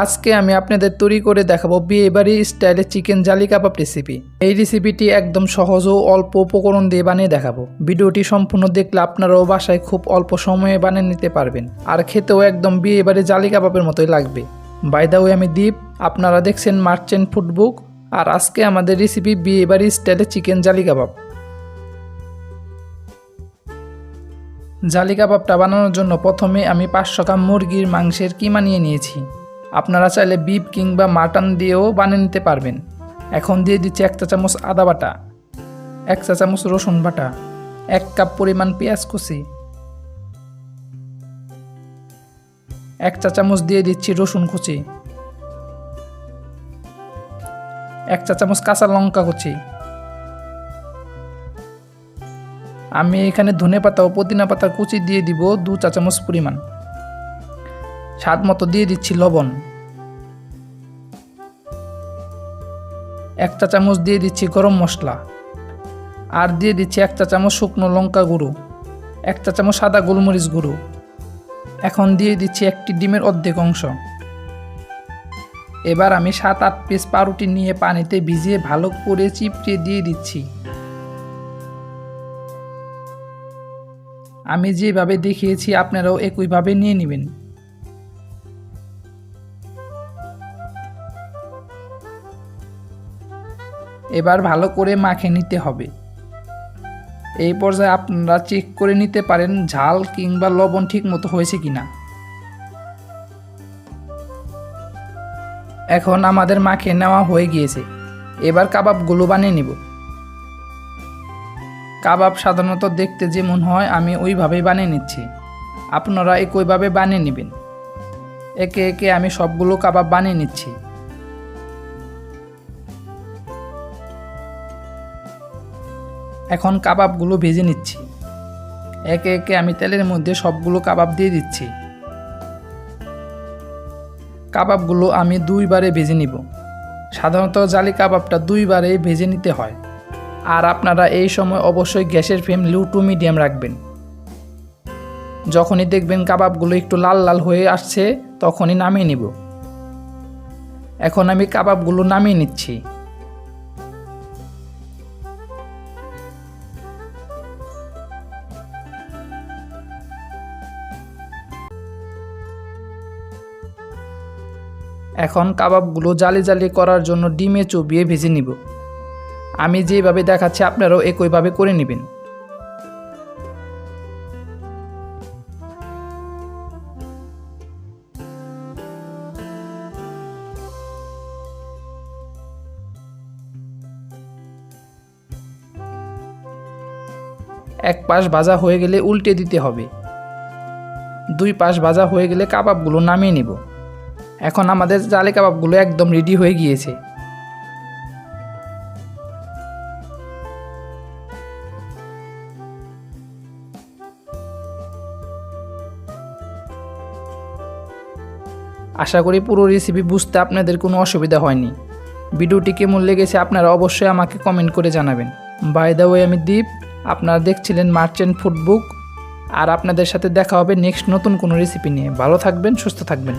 আজকে আমি আপনাদের তৈরি করে দেখাবো বিয়েবাড়ি স্টাইলে চিকেন জালি কাবাব রেসিপি। এই রেসিপিটি একদম সহজ ও অল্প উপকরণ দিয়ে বানিয়ে দেখাবো। ভিডিওটি সম্পূর্ণ দেখলে আপনারাও বাসায় খুব অল্প সময়ে বানিয়ে নিতে পারবেন, আর খেতেও একদম বিয়েবাড়ি জালি কাবাবের মতোই লাগবে। বাই দ্য ওয়ে, আমি দীপ, আপনারা দেখছেন মার্চেন্ট ফুড বুক, আর আজকে আমাদের রেসিপি বিয়েবাড়ি স্টাইলে চিকেন জালি কাবাব। জালি কাবাবটা বানানোর জন্য প্রথমে আমি 500 গ্রাম মুরগির মাংসের কিমা নিয়ে নিয়েছি। আপনারা চাইলে বিফ কিংবা মাটন দিয়েও বানিয়ে নিতে পারবেন। এখন দিয়ে দিচ্ছি 1 চা চামচ আদা বাটা, 1 চা চামচ রসুন বাটা, 1 কাপ পরিমাণ পেঁয়াজ কুচি, 1 চা চামচ দিয়ে দিচ্ছি রসুন কুচি, 1 চা চামচ কাঁচা লঙ্কা কুচি। আমি এখানে ধনে পাতা ও পুদিনা পাতার কুচি দিয়ে দিব 2 চা চামচ পরিমাণ। স্বাদ মতো দিয়ে দিচ্ছি লবণ, 1 চা চামচ দিয়ে দিচ্ছি গরম মশলা, আর দিয়ে দিচ্ছি 1 চা চামচ শুকনো লঙ্কা গুঁড়ো, 1 চা চামচ সাদা গোলমরিচ গুঁড়ো। এখন দিয়ে দিচ্ছি একটি ডিমের অর্ধেক অংশ। এবার আমি 7-8 পিস পাউরুটি নিয়ে পানিতে ভিজিয়ে ভালো করে চিপড়িয়ে দিয়ে দিচ্ছি। আমি যেভাবে দেখিয়েছি আপনারাও একইভাবে নিয়ে নেবেন। এবার ভালো করে মাখিয়ে নিতে হবে। এই পর্যায়ে আপনারা চেক করে নিতে পারেন ঝাল কিংবা লবণ ঠিক মতো হয়েছে কিনা। এখন আমাদের মাখিয়ে নেওয়া হয়ে গিয়েছে। এবার কাবাবগুলো বানিয়ে নিব। কাবাব সাধারণত দেখতে যেমন হয় আমি ওইভাবেই বানিয়ে নিচ্ছি। আপনারা একইভাবে বানিয়ে নেবেন। একে একে আমি সবগুলো কাবাব বানিয়ে নিচ্ছি। এখন কাবাবগুলো ভেজে নিচ্ছি। একে একে আমি তেলের মধ্যে সবগুলো কাবাব দিয়ে দিচ্ছি। কাবাবগুলো আমি 2 বারে ভেজে নিব। সাধারণত জালি কাবাবটা 2 বারেই ভেজে নিতে হয়। আর আপনারা এই সময় অবশ্যই গ্যাসের ফ্লেম লো টু মিডিয়াম রাখবেন। যখনই দেখবেন কাবাবগুলো একটু লাল লাল হয়ে আসছে তখনই নামিয়ে নিব। এখন আমি কাবাবগুলো নামিয়ে নিচ্ছি। এখন কাবাবগুলো জালি জালি করার জন্য ডিমে চুবিয়ে ভেজে নিব। আমি যেভাবে দেখাচ্ছি আপনারাও একইভাবে করে নেবেন। এক পাশ ভাজা হয়ে গেলে উল্টে দিতে হবে। 2 পাশ ভাজা হয়ে গেলে কাবাবগুলো নামিয়ে নিব। এখন আমাদের জালি কাবাবগুলো একদম রেডি হয়ে গিয়েছে। আশা করি পুরো রেসিপি বুঝতে আপনাদের কোনো অসুবিধা হয়নি। ভিডিওটি কেমন লেগেছে আপনারা অবশ্যই আমাকে কমেন্ট করে জানাবেন। বাই দ্য ওয়ে, আমি দীপ, আপনারা দেখছিলেন মার্চেন্ট ফুড বুক, আর আপনাদের সাথে দেখা হবে নেক্সট নতুন কোনো রেসিপি নিয়ে। ভালো থাকবেন, সুস্থ থাকবেন।